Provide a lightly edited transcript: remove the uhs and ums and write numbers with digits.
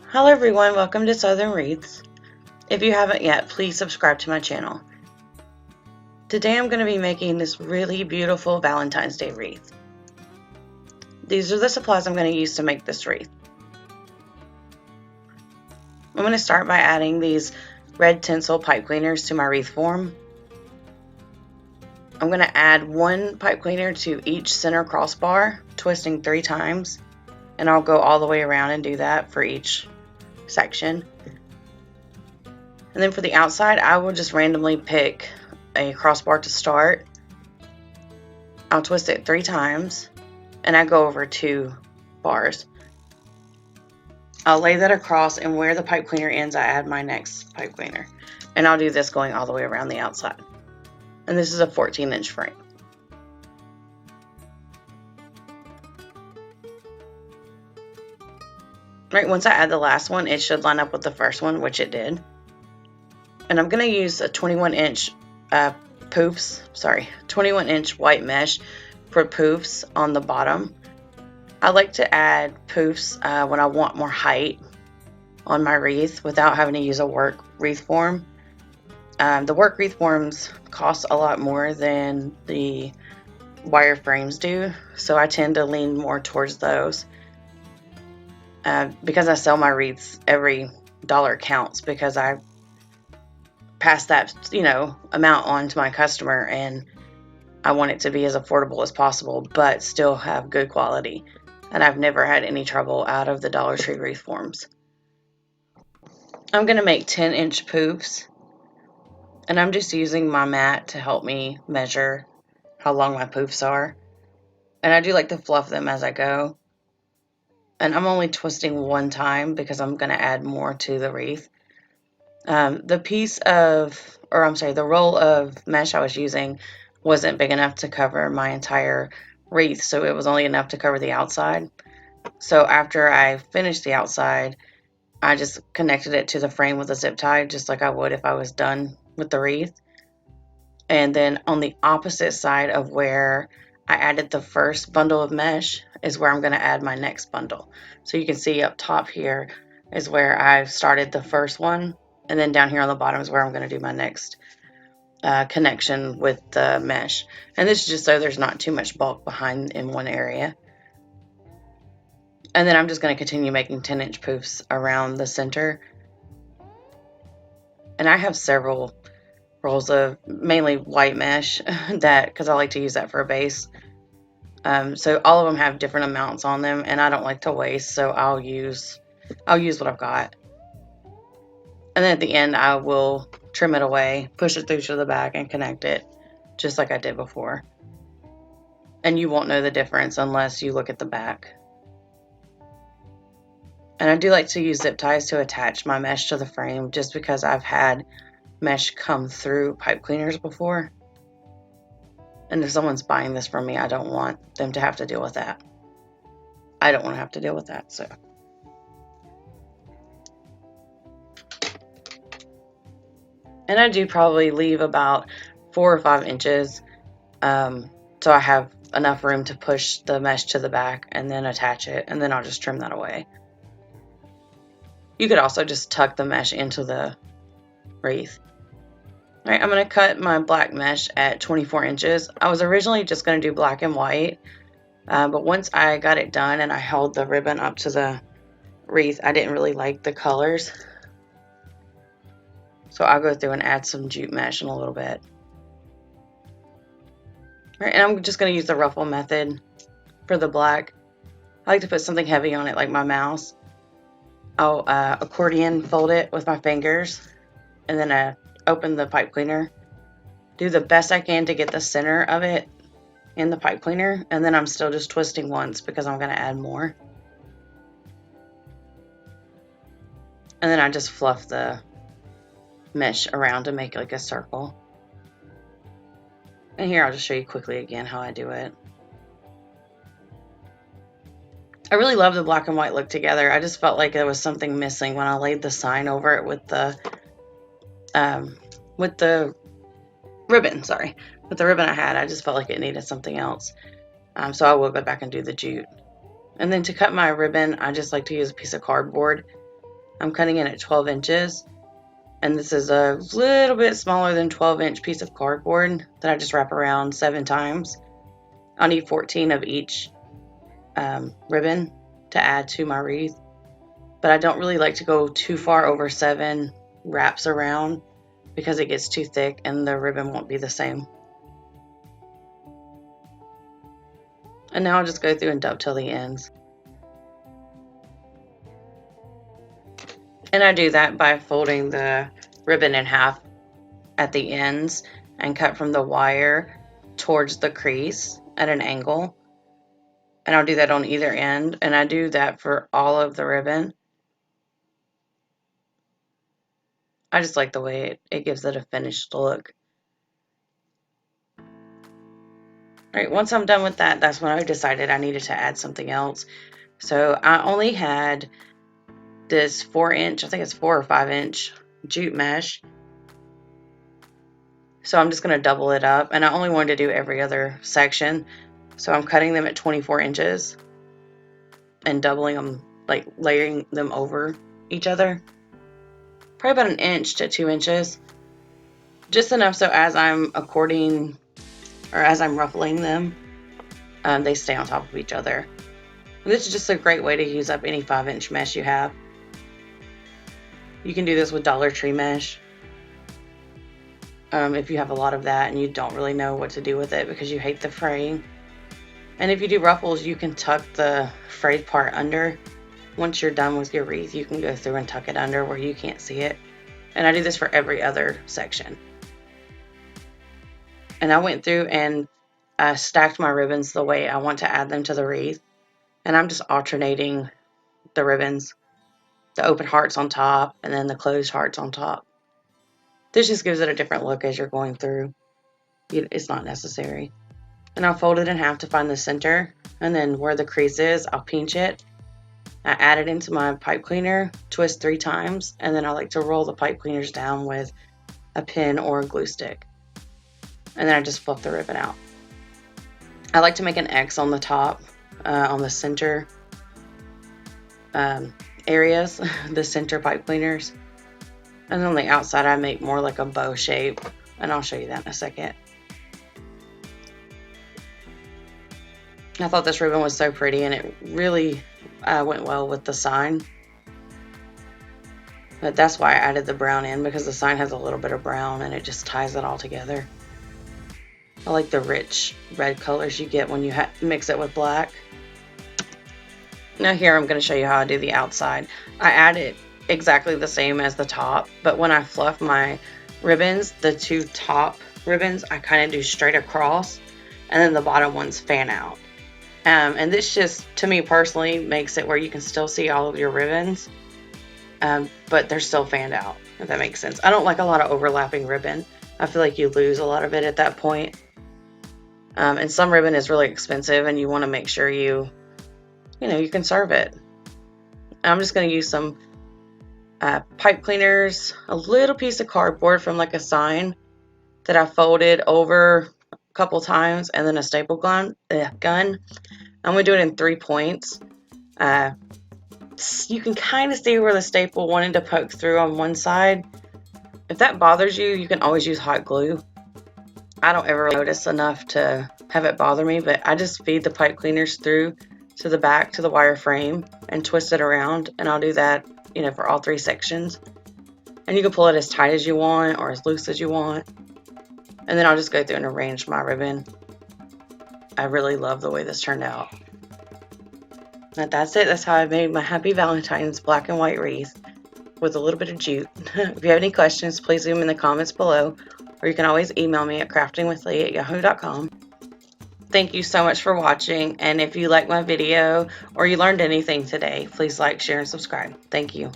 Hello everyone, welcome to Southern Wreaths. If you haven't yet, please subscribe to my channel. Today I'm going to be making this really beautiful Valentine's Day wreath. These are the supplies I'm going to use to make this wreath. I'm going to start by adding these red tinsel pipe cleaners to my wreath form. I'm going to add one pipe cleaner to each center crossbar, twisting 3 times, and I'll go all the way around and do that for each section. And then for the outside, I will just randomly pick a crossbar to start. I'll twist it 3 times, and I go over 2 bars. I'll lay that across, and where the pipe cleaner ends, I add my next pipe cleaner. And I'll do this going all the way around the outside. And this is a 14-inch frame. Right, once I add the last one, it should line up with the first one, which it did. And I'm going to use a 21-inch 21-inch white mesh for poofs on the bottom. I like to add poofs when I want more height on my wreath without having to use a work wreath form. The work wreath forms cost a lot more than the wire frames do, so I tend to lean more towards those. Because I sell my wreaths, every dollar counts, because I pass that, amount on to my customer, and I want it to be as affordable as possible, but still have good quality. And I've never had any trouble out of the Dollar Tree wreath forms. I'm going to make 10-inch poofs, and I'm just using my mat to help me measure how long my poofs are. And I do like to fluff them as I go. And I'm only twisting 1 time because I'm going to add more to the wreath. The roll of mesh I was using wasn't big enough to cover my entire wreath, so it was only enough to cover the outside. So after I finished the outside, I just connected it to the frame with a zip tie, just like I would if I was done with the wreath. And then on the opposite side of where I added the first bundle of mesh is where I'm going to add my next bundle. So you can see up top here is where I've started the first one, and then down here on the bottom is where I'm going to do my next connection with the mesh. And this is just so there's not too much bulk behind in one area. And then I'm just going to continue making 10-inch poofs around the center. And I have several rolls of mainly white mesh because I like to use that for a base. So all of them have different amounts on them, and I don't like to waste, so I'll use what I've got. And then at the end, I will trim it away, push it through to the back, and connect it, just like I did before. And you won't know the difference unless you look at the back. And I do like to use zip ties to attach my mesh to the frame, just because I've had mesh come through pipe cleaners before. And if someone's buying this from me, I don't want them to have to deal with that. I don't want to have to deal with that, so. And I do probably leave about 4 or 5 inches, so I have enough room to push the mesh to the back and then attach it, and then I'll just trim that away. You could also just tuck the mesh into the wreath. All right, I'm going to cut my black mesh at 24 inches. I was originally just going to do black and white, but once I got it done and I held the ribbon up to the wreath, I didn't really like the colors. So I'll go through and add some jute mesh in a little bit. All right, and I'm just going to use the ruffle method for the black. I like to put something heavy on it, like my mouse. I'll accordion fold it with my fingers, and then open the pipe cleaner. Do the best I can to get the center of it in the pipe cleaner, and then I'm still just twisting once because I'm going to add more. And then I just fluff the mesh around to make like a circle. And here I'll just show you quickly again how I do it. I really love the black and white look together. I just felt like there was something missing when I laid the sign over it with the ribbon. With the ribbon I had, I just felt like it needed something else. So I will go back and do the jute. And then to cut my ribbon, I just like to use a piece of cardboard I'm cutting it at 12 inches. And this is a little bit smaller than 12-inch piece of cardboard that I just wrap around 7 times. I'll need 14 of each ribbon to add to my wreath. But I don't really like to go too far over 7 wraps around because it gets too thick and the ribbon won't be the same. And now I'll just go through and dovetail the ends. And I do that by folding the ribbon in half at the ends and cut from the wire towards the crease at an angle. And I'll do that on either end, and I do that for all of the ribbon. I just like the way it gives it a finished look. Alright, once I'm done with that, that's when I decided I needed to add something else. So I only had this 4-inch, I think it's 4 or 5-inch jute mesh. So I'm just going to double it up, and I only wanted to do every other section. So I'm cutting them at 24 inches and doubling them, like layering them over each other. Probably about 1 inch to 2 inches. Just enough so as I'm ruffling them, they stay on top of each other. And this is just a great way to use up any 5-inch mesh you have. You can do this with Dollar Tree mesh. If you have a lot of that and you don't really know what to do with it because you hate the fraying. And if you do ruffles, you can tuck the frayed part under. Once you're done with your wreath, you can go through and tuck it under where you can't see it. And I do this for every other section. And I went through and stacked my ribbons the way I want to add them to the wreath. And I'm just alternating the ribbons. The open hearts on top and then the closed hearts on top. This just gives it a different look as you're going through. It's not necessary. And I'll fold it in half to find the center. And then where the crease is, I'll pinch it. I add it into my pipe cleaner, twist 3 times, and then I like to roll the pipe cleaners down with a pin or a glue stick. And then I just fluff the ribbon out. I like to make an X on the top, on the center areas, the center pipe cleaners. And on the outside, I make more like a bow shape, and I'll show you that in a second. I thought this ribbon was so pretty, and it really went well with the sign. But that's why I added the brown in, because the sign has a little bit of brown, and it just ties it all together. I like the rich red colors you get when you mix it with black. Now here I'm going to show you how I do the outside. I add it exactly the same as the top, but when I fluff my ribbons, the 2 top ribbons, I kind of do straight across, and then the bottom ones fan out. And this just, to me personally, makes it where you can still see all of your ribbons, but they're still fanned out, if that makes sense. I don't like a lot of overlapping ribbon. I feel like you lose a lot of it at that point. And some ribbon is really expensive, and you want to make sure you conserve it. I'm just going to use some pipe cleaners, a little piece of cardboard from like a sign that I folded over a couple times, and then a staple gun. I'm going to do it in 3 points. You can kind of see where the staple wanted to poke through on one side. If that bothers you, you can always use hot glue. I don't ever notice enough to have it bother me, but I just feed the pipe cleaners through to the back to the wire frame and twist it around, and I'll do that, for all 3 sections. And you can pull it as tight as you want or as loose as you want. And then I'll just go through and arrange my ribbon. I really love the way this turned out. And that's it. That's how I made my Happy Valentine's black and white wreath with a little bit of jute. If you have any questions, please leave them in the comments below, or you can always email me at craftingwithlee@yahoo.com. Thank you so much for watching, and if you like my video or you learned anything today, please like, share, and subscribe. Thank you.